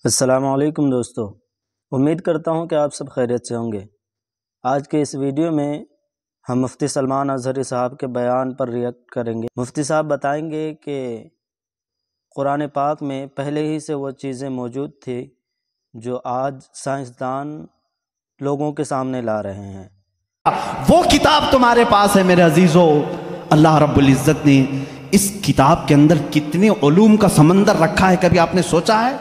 السلام علیکم دوستو، امید کرتا ہوں کہ آپ سب خیریت سے ہوں گے۔ آج کے اس ویڈیو میں ہم مفتی سلمان اظہری صاحب کے بیان پر ریئیکٹ کریں گے۔ مفتی صاحب بتائیں گے کہ قرآن پاک میں پہلے ہی سے وہ چیزیں موجود تھی جو آج سائنسدان لوگوں کے سامنے لا رہے ہیں۔ وہ کتاب تمہارے پاس ہے میرے عزیزو۔ اللہ رب العزت نے اس کتاب کے اندر کتنے علوم کا سمندر رکھا ہے، کبھی آپ نے سوچا ہے؟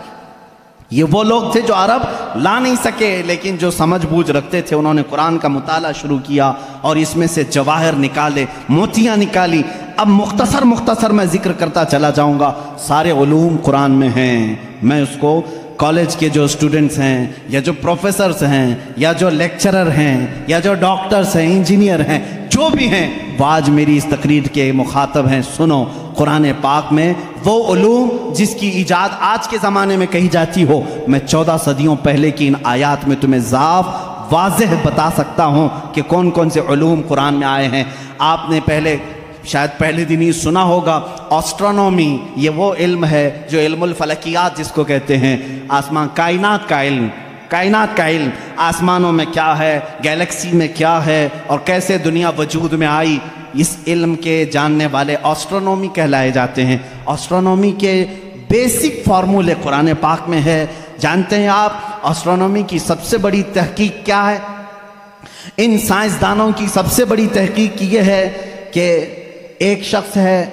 یہ وہ لوگ تھے جو عرب لا نہیں سکے، لیکن جو سمجھ بوجھ رکھتے تھے انہوں نے قرآن کا مطالعہ شروع کیا اور اس میں سے جواہر نکالے، موتیاں نکالی۔ اب مختصر میں ذکر کرتا چلا جاؤں گا۔ سارے علوم قرآن میں ہیں۔ میں اس کو کالج کے جو سٹوڈنٹس ہیں یا جو پروفیسرز ہیں یا جو لیکچرر ہیں یا جو ڈاکٹرز ہیں، انجینئر ہیں، جو بھی ہیں، وہ آج میری اس تقریر کے مخاطب ہیں۔ سنو، قرآن پاک میں وہ علوم جس کی ایجاد آج کے زمانے میں کہی جاتی ہو، میں 14 صدیوں پہلے کی ان آیات میں تمہیں واضح بتا سکتا ہوں کہ کون کون سے علوم قرآن میں آئے ہیں۔ آپ نے شاید پہلے دن ہی سنا ہوگا، آسٹرونومی، یہ وہ علم ہے جو علم الفلکیات جس کو کہتے ہیں، آسمان کائنات کا علم، آسمانوں میں کیا ہے، گیلیکسی میں کیا ہے اور کیسے دنیا وجود میں آئی، اس علم کے جاننے والے آسٹرونومی کہلائے جاتے ہیں۔ آسٹرونومی کے بیسک فارمولے قرآن پاک میں ہے۔ جانتے ہیں آپ آسٹرونومی کی سب سے بڑی تحقیق کیا ہے؟ ان سائنسدانوں کی سب سے بڑی تحقیق یہ ہے کہ ایک شخص ہے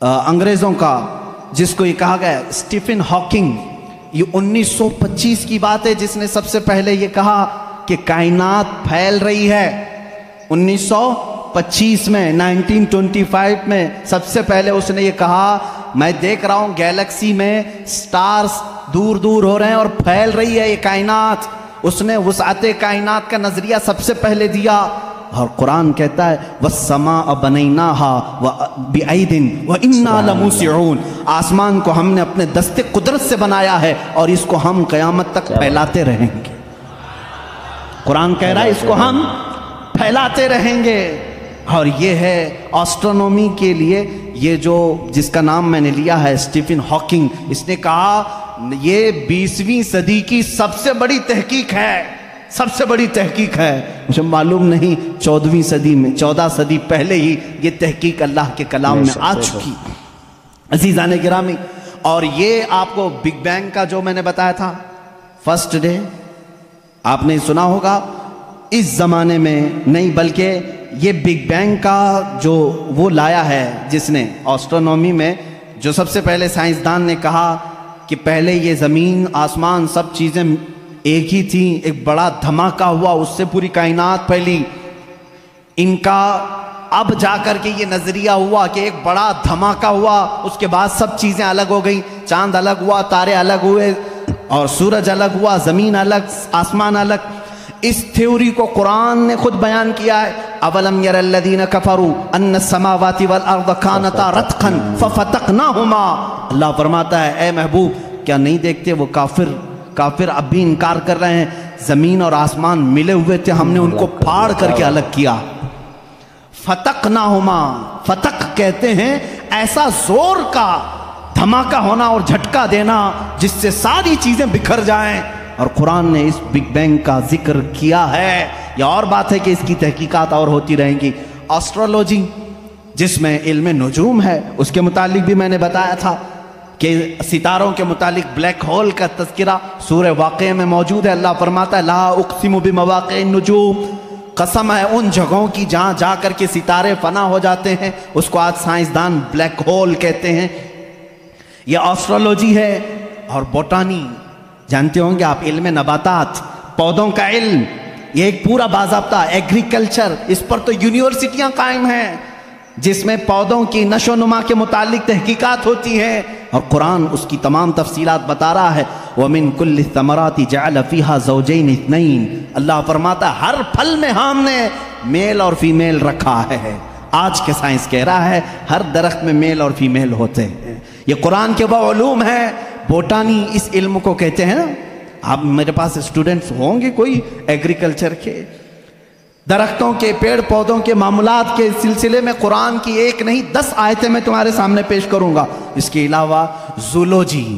انگریزوں کا، جس کو یہ کہا گیا اسٹیفن ہاکنگ، یہ 1925 کی بات ہے، جس نے سب سے پہلے یہ کہا کہ کائنات پھیل رہی ہے۔ 1925 میں 1925 میں سب سے پہلے اس نے یہ کہا، میں دیکھ رہا ہوں گیلیکسی میں سٹارز دور دور ہو رہے ہیں اور پھیل رہی ہے یہ کائنات۔ اس نے وسعت کائنات کا نظریہ سب سے پہلے دیا۔ اور قرآن کہتا ہے وَالسَّمَاءَ بَنَيْنَاهَا بِأَيْدٍ وَإِنَّا لَمُوسِعُونَ، آسمان کو ہم نے اپنے دست قدرت سے بنایا ہے اور اس کو ہم قیامت تک پھیلاتے رہیں گے۔ قرآن کہہ رہا ہے اس کو ہم پھیلاتے رہیں گے۔ اور یہ ہے آسٹرونومی کے لیے، یہ جس کا نام میں نے لیا ہے اسٹیفن ہاکنگ، اس نے کہا یہ 20ویں صدی کی سب سے بڑی تحقیق ہے۔ مجھے معلوم نہیں 14ویں صدی میں 14 صدی پہلے ہی یہ تحقیق اللہ کے کلام میں آ چکی۔ عزیزان گرامی، اور یہ آپ کو بگ بینگ کا جو میں نے بتایا تھا فرسٹ ڈے، آپ نے سنا ہوگا، اس زمانے میں نہیں بلکہ یہ بگ بینگ کا جو وہ لایا ہے جس نے آسٹرونومی میں، جو سب سے پہلے سائنسدان نے کہا کہ پہلے یہ زمین آسمان سب چیزیں ایک ہی تھی، ایک بڑا دھماکہ ہوا، اس سے پوری کائنات پھیلی۔ ان کا اب جا کر کے یہ نظریہ ہوا کہ ایک بڑا دھماکہ ہوا، اس کے بعد سب چیزیں الگ ہو گئیں، چاند الگ ہوا، تارے الگ ہوئے اور سورج الگ ہوا، زمین الگ، آسمان الگ۔ اس تھیوری کو قرآن نے خود بیان کیا ہے۔ اولم یر الذین کفروا ان السماوات والارض کانتا رتقا ففتقناہما، اللہ فرماتا ہے اے محبوب کیا نہیں دیکھتے وہ کافر اب بھی انکار کر رہے ہیں، زمین اور آسمان ملے ہوئے تھے، ہم نے ان کو پھاڑ کر کے الگ کیا۔ فتقناہما، فتق کہتے ہیں ایسا زور کا دھماکہ ہونا اور جھٹکا دینا جس سے ساری چیزیں بکھر جائیں، اور قرآن نے اس بگ بینگ کا ذکر کیا ہے۔ یہ اور بات ہے کہ اس کی تحقیقات اور ہوتی رہیں گی۔ ایسٹرولوجی جس میں علم نجوم ہے، اس کے متعلق بھی میں نے بتایا تھا کہ ستاروں کے متعلق بلیک ہول کا تذکرہ سورہ واقعہ میں موجود ہے۔ اللہ فرماتا ہے لا اقسم بمواقع النجوم، قسم ہے ان جگہوں کی جہاں جا کر کے ستارے فنا ہو جاتے ہیں، اس کو آج سائنسدان بلیک ہول کہتے ہیں۔ یہ ایسٹرولوجی ہے۔ اور بوٹانی جانتے ہوں گے آپ، علم نباتات، پودوں کا علم، یہ ایک پورا باضابطہ ایگریکلچر، اس پر تو یونیورسٹیاں قائم ہیں جس میں پودوں کی نشو و نما کے متعلق تحقیقات ہوتی ہیں، اور قرآن اس کی تمام تفصیلات بتا رہا ہے۔ وَمِن كُلِّ الثَّمَرَاتِ جَعَلَ فِيهَا زَوْجَيْنِ اثْنَيْنِ، اللہ فرماتا ہے ہر پھل میں ہم نے میل اور فیمیل رکھا ہے۔ آج کے سائنس کہہ رہا ہے ہر درخت میں میل اور فیمیل ہوتے ہیں۔ یہ قرآن کے وہ علوم ہیں۔ بوٹانی اس علم کو کہتے ہیں نا، آپ میرے پاس اسٹوڈنٹس ہوں گے کوئی ایگریکلچر کے، درختوں کے، پیڑ پودوں کے معاملات کے سلسلے میں قرآن کی ایک نہیں 10 آیتیں میں تمہارے سامنے پیش کروں گا۔ اس کے علاوہ زولوجی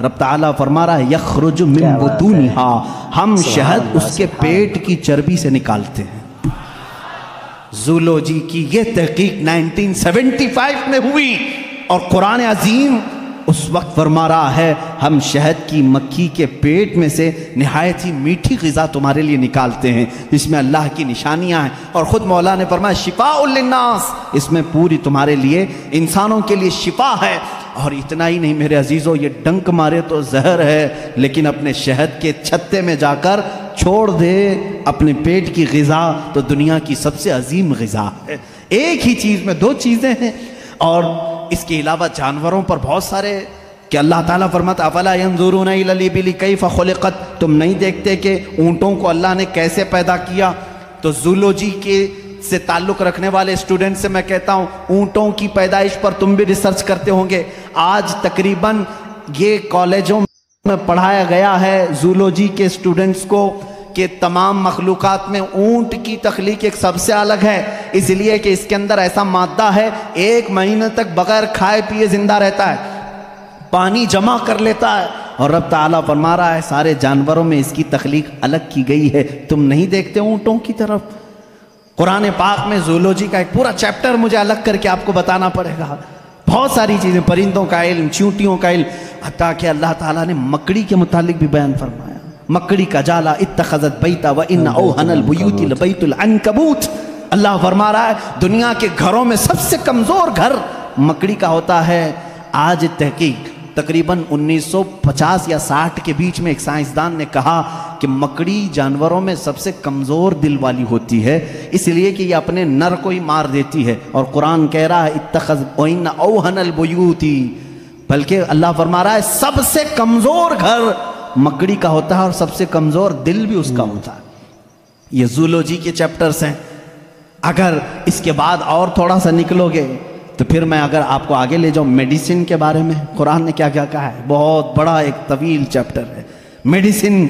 رب تعالیٰ فرما رہا ہے یخرج من بطونہا، ہم شہد اس کے پیٹ کی چربی سے نکالتے ہیں۔ زولوجی کی یہ تحقیق 1975 میں ہوئی، اور قرآن عظیم اس وقت فرما رہا ہے ہم شہد کی مکھی کے پیٹ میں سے نہایت ہی میٹھی غذا تمہارے لیے نکالتے ہیں، اس میں اللہ کی نشانیاں ہیں، اور خود مولا نے فرمایا شفاء للناس، اس میں پوری تمہارے لیے انسانوں کے لیے شفا ہے۔ اور اتنا ہی نہیں میرے عزیزوں، یہ ڈنک مارے تو زہر ہے، لیکن اپنے شہد کے چھتے میں جا کر چھوڑ دے اپنے پیٹ کی غذا تو دنیا کی سب سے عظیم غذا ہے۔ ایک ہی چیز میں دو چیزیں ہیں، اور اس کے علاوہ جانوروں پر بہت سارے کہ اللہ تعالیٰ فرماتا افلا ينظرون الى الابل کیف خلقت، تم نہیں دیکھتے کہ اونٹوں کو اللہ نے کیسے پیدا کیا؟ تو زولوجی کے سے تعلق رکھنے والے اسٹوڈنٹ سے میں کہتا ہوں اونٹوں کی پیدائش پر تم بھی ریسرچ کرتے ہوں گے۔ آج تقریباً یہ کالجوں میں پڑھایا گیا ہے زولوجی کے اسٹوڈنٹس کو کہ تمام مخلوقات میں اونٹ کی تخلیق ایک سب سے الگ ہے، اس لیے کہ اس کے اندر ایسا مادہ ہے 1 مہینے تک بغیر کھائے پیے زندہ رہتا ہے، پانی جمع کر لیتا ہے، اور رب تعالیٰ فرما رہا ہے سارے جانوروں میں اس کی تخلیق الگ کی گئی ہے، تم نہیں دیکھتے اونٹوں کی طرف؟ قرآن پاک میں زولوجی کا ایک پورا چیپٹر مجھے الگ کر کے آپ کو بتانا پڑے گا، بہت ساری چیزیں، پرندوں کا علم، چیونٹیوں کا علم، حتیٰ کہ اللہ تعالیٰ نے مکڑی کے متعلق بھی بیان فرمایا، مکڑی کا جالا اتخذت بیتا وان اوہن البیوت لبیت العنکبوت۔ اللہ فرما رہا ہے دنیا کے گھروں میں سب سے کمزور گھر مکڑی کا ہوتا ہے۔ آج تحقیق تقریباً 1950 یا 60 کے بیچ میں ایک سائنسدان نے کہا کہ مکڑی جانوروں میں سب سے کمزور دل والی ہوتی ہے، اس لیے کہ یہ اپنے نر کو ہی مار دیتی ہے، اور قرآن کہہ رہا ہے اتخذ وان اوہن البیوت، بلکہ اللہ فرما رہا ہے سب سے کمزور گھر مکڑی کا ہوتا ہے، اور سب سے کمزور دل بھی اس کا ہوتا ہے۔ یہ زولوجی کے چیپٹرز ہیں۔ اگر اس کے بعد اور تھوڑا سا نکلو گے تو پھر میں اگر آپ کو آگے لے جاؤں میڈیسن کے بارے میں، قرآن نے کیا کیا کہا ہے، بہت بڑا ایک طویل چیپٹر ہے میڈیسن،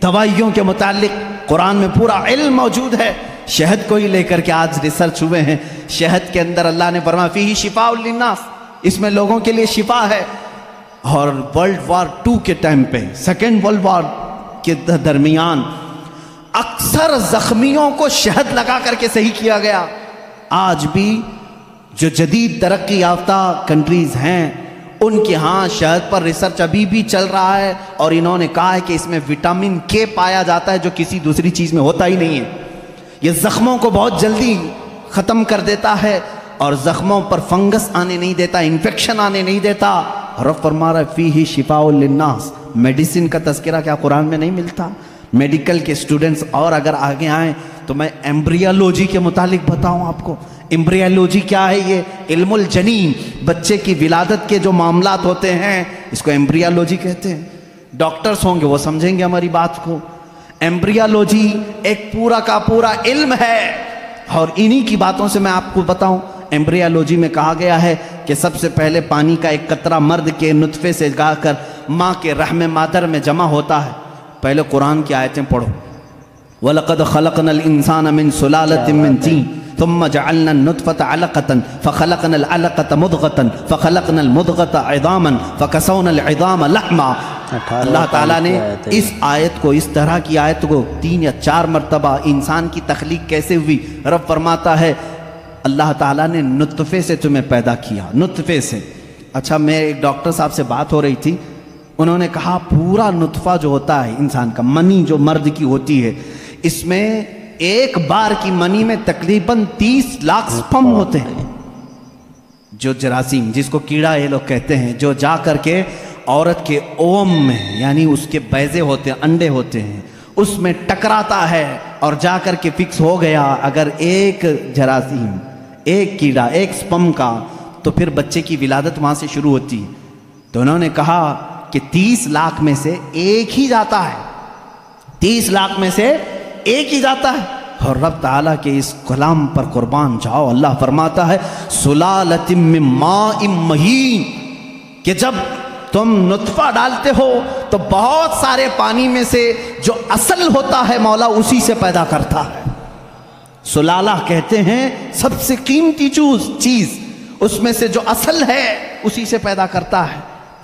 دوائیوں کے متعلق قرآن میں پورا علم موجود ہے۔ شہد کو ہی لے کر کے آج ریسرچ ہوئے ہیں، شہد کے اندر اللہ نے فرمایا فیہ شفاء للناس، اس میں لوگوں کے لیے شفا ہے۔ اور ورلڈ وار 2 کے ٹائم پہ، سیکنڈ ورلڈ وار کے درمیان اکثر زخمیوں کو شہد لگا کر کے صحیح کیا گیا۔ آج بھی جو جدید ترقی یافتہ کنٹریز ہیں ان کے ہاں شہد پر ریسرچ ابھی بھی چل رہا ہے، اور انہوں نے کہا ہے کہ اس میں وٹامن کے پایا جاتا ہے جو کسی دوسری چیز میں ہوتا ہی نہیں ہے۔ یہ زخموں کو بہت جلدی ختم کر دیتا ہے، اور زخموں پر فنگس آنے نہیں دیتا، انفیکشن آنے نہیں دیتا۔ رب فرما رہا ہے فیہ شفاء للناس۔ میڈیسن کا تذکرہ کیا قرآن میں نہیں ملتا؟ میڈیکل کے اسٹوڈنٹس اور اگر آگے آئیں تو میں ایمبریالوجی کے متعلق بتاؤں آپ کو۔ ایمبریالوجی کیا ہے؟ یہ علم الجنین، بچے کی ولادت کے جو معاملات ہوتے ہیں اس کو ایمبریالوجی کہتے ہیں۔ ڈاکٹرز ہوں گے وہ سمجھیں گے ہماری بات کو۔ ایمبریالوجی ایک پورا کا پورا علم ہے، اور انہی کی باتوں سے میں آپ کو بتاؤں۔ ایمبریالوجی میں کہا گیا ہے کہ سب سے پہلے پانی کا ایک قطرہ مرد کے نطفے سے گا کر ماں کے رحم مادر میں جمع ہوتا ہے۔ پہلے قرآن کی آیتیں پڑھو، وَلَقَدْ خَلَقْنَا الْإِنسَانَ مِنْ سُلَالَةٍ مِنْ طِينٍ ثُمَّ جَعَلْنَا النُّطْفَةَ عَلَقَةً فَخَلَقْنَا الْعَلَقَةَ مُضْغَةً فَخَلَقْنَا الْمُضْغَةَ عِظَامًا فَكَسَوْنَا الْعِظَامَ لَحْمًا۔ اللہ تعالیٰ نے اس آیت کو، اس طرح کی آیت کو 3 یا 4 مرتبہ انسان کی تخلیق کیسے ہوئی، رب فرماتا ہے اللہ تعالیٰ نے نطفے سے تمہیں پیدا کیا، نطفے سے۔ اچھا، میں ایک ڈاکٹر صاحب سے بات ہو رہی تھی، انہوں نے کہا پورا نطفہ جو ہوتا ہے انسان کا، منی جو مرد کی ہوتی ہے، اس میں ایک بار کی منی میں تقریباً 30 لاکھ سپم ہوتے ہیں، جو جراثیم جس کو کیڑا یہ لوگ کہتے ہیں، جو جا کر کے عورت کے اوم میں، یعنی اس کے بیضے ہوتے ہیں، انڈے ہوتے ہیں، اس میں ٹکراتا ہے اور جا کر کے فکس ہو گیا اگر ایک جراثیم، ایک کیڑا، ایک سپم کا، تو پھر بچے کی ولادت وہاں سے شروع ہوتی ہے۔ تو انہوں نے کہا کہ 30 لاکھ میں سے ایک ہی جاتا ہے، 30 لاکھ میں سے ایک ہی جاتا ہے۔ اور رب تعالیٰ کے اس کلام پر قربان جاؤ، اللہ فرماتا ہے سلالۃ من ماء مہین، کہ جب تم نطفہ ڈالتے ہو تو بہت سارے پانی میں سے جو اصل ہوتا ہے مولا اسی سے پیدا کرتا ہے۔ سلالہ کہتے ہیں سب سے قیمتی چیز، اس میں سے جو اصل ہے اسی سے پیدا کرتا ہے۔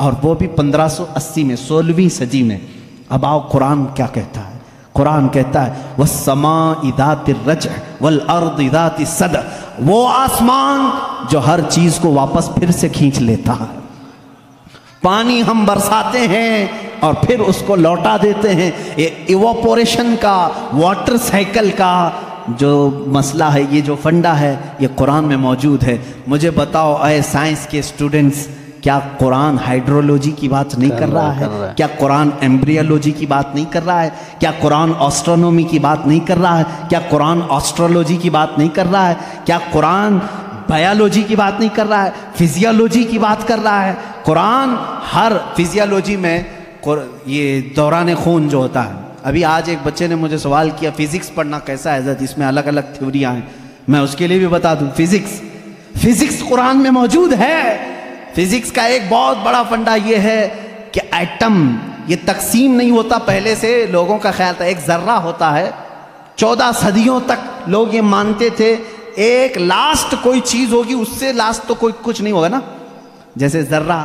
اور وہ بھی 1580 میں، 16ویں صدی میں۔ اب آؤ قرآن کیا کہتا ہے؟ قرآن کہتا ہے وَالسَّمَاءِ ذَاتِ الرَّجْعِ وَالْأَرْضِ ذَاتِ الصَّدْعِ، وہ آسمان جو ہر چیز کو واپس پھر سے کھینچ لیتا ہے۔ پانی ہم برساتے ہیں اور پھر اس کو لوٹا دیتے ہیں۔ ایواپوریشن کا، واٹر سائیکل کا جو مسئلہ ہے، یہ جو فنڈا ہے، یہ قرآن میں موجود ہے۔ مجھے بتاؤ اے سائنس کے اسٹوڈنٹس، کیا قرآن ہائیڈرولوجی کی بات نہیں کر رہا ہے؟ کیا قرآن ایمبریولوجی کی بات نہیں کر رہا ہے؟ کیا قرآن آسٹرونومی کی بات نہیں کر رہا ہے؟ کیا قرآن آسٹرولوجی کی بات نہیں کر رہا ہے؟ کیا قرآن بایولوجی کی بات نہیں کر رہا ہے؟ فزیولوجی کی بات کر رہا ہے؟ قرآن ہر فزیولوجی میں یہ دوران خون جو ہوتا ہے، ابھی آج ایک بچے نے مجھے سوال کیا فزکس پڑھنا کیسا ہے حضرت، اس میں الگ الگ تھیوریاں ہیں، میں اس کے لیے بھی بتا دوں فزکس قرآن میں موجود ہے۔ فزکس کا ایک بہت بڑا فنڈا یہ ہے کہ ایٹم یہ تقسیم نہیں ہوتا، پہلے سے لوگوں کا خیال تھا ایک ذرہ ہوتا ہے، 14 صدیوں تک لوگ یہ مانتے تھے ایک لاسٹ کوئی چیز ہوگی، اس سے لاسٹ تو کوئی کچھ نہیں ہوگا نا، جیسے ذرہ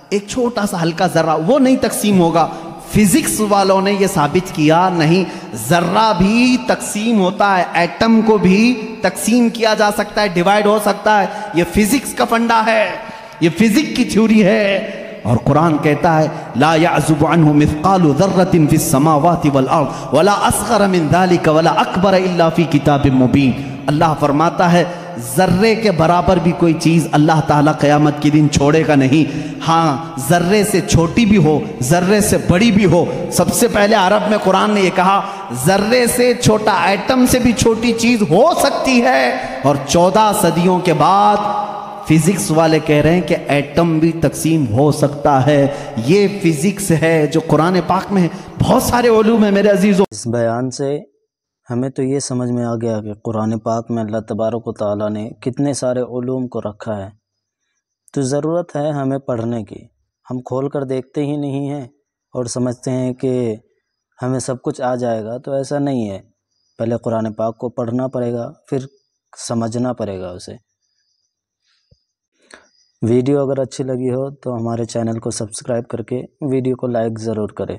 ایک چھوٹا سا ہلکا ذرہ وہ نہیں تقسیم ہوگا۔ فزکس والوں نے یہ ثابت کیا نہیں، ذرہ بھی تقسیم ہوتا ہے، ایٹم کو بھی تقسیم کیا جا سکتا ہے، ڈیوائیڈ ہو سکتا ہے، یہ فزکس کا فنڈا ہے، یہ فزکس کی تھیوری ہے۔ اور قرآن کہتا ہے لا يعزب عنه مثقال ذرة في السماوات والارض ولا اصغر من ذلك ولا اکبر الا في کتاب مبین۔ اللہ فرماتا ہے ذرے کے برابر بھی کوئی چیز اللہ تعالیٰ قیامت کے دن چھوڑے گا نہیں۔ ہاں ذرے سے چھوٹی بھی ہو، ذرے سے بڑی بھی ہو۔ سب سے پہلے عرب میں قرآن نے یہ کہا ذرے سے چھوٹا، ایٹم سے بھی چھوٹی چیز ہو سکتی ہے، اور 14 صدیوں کے بعد فزکس والے کہہ رہے ہیں کہ ایٹم بھی تقسیم ہو سکتا ہے۔ یہ فزکس ہے جو قرآن پاک میں ہے۔ بہت سارے علوم ہیں میرے عزیزوں۔ اس بیان سے ہمیں تو یہ سمجھ میں آ گیا کہ قرآن پاک میں اللہ تبارک و تعالیٰ نے کتنے سارے علوم کو رکھا ہے، تو ضرورت ہے ہمیں پڑھنے کی۔ ہم کھول کر دیکھتے ہی نہیں ہیں اور سمجھتے ہیں کہ ہمیں سب کچھ آ جائے گا، تو ایسا نہیں ہے۔ پہلے قرآن پاک کو پڑھنا پڑے گا، پھر سمجھنا پڑے گا اسے۔ ویڈیو اگر اچھی لگی ہو تو ہمارے چینل کو سبسکرائب کر کے ویڈیو کو لائک ضرور کریں۔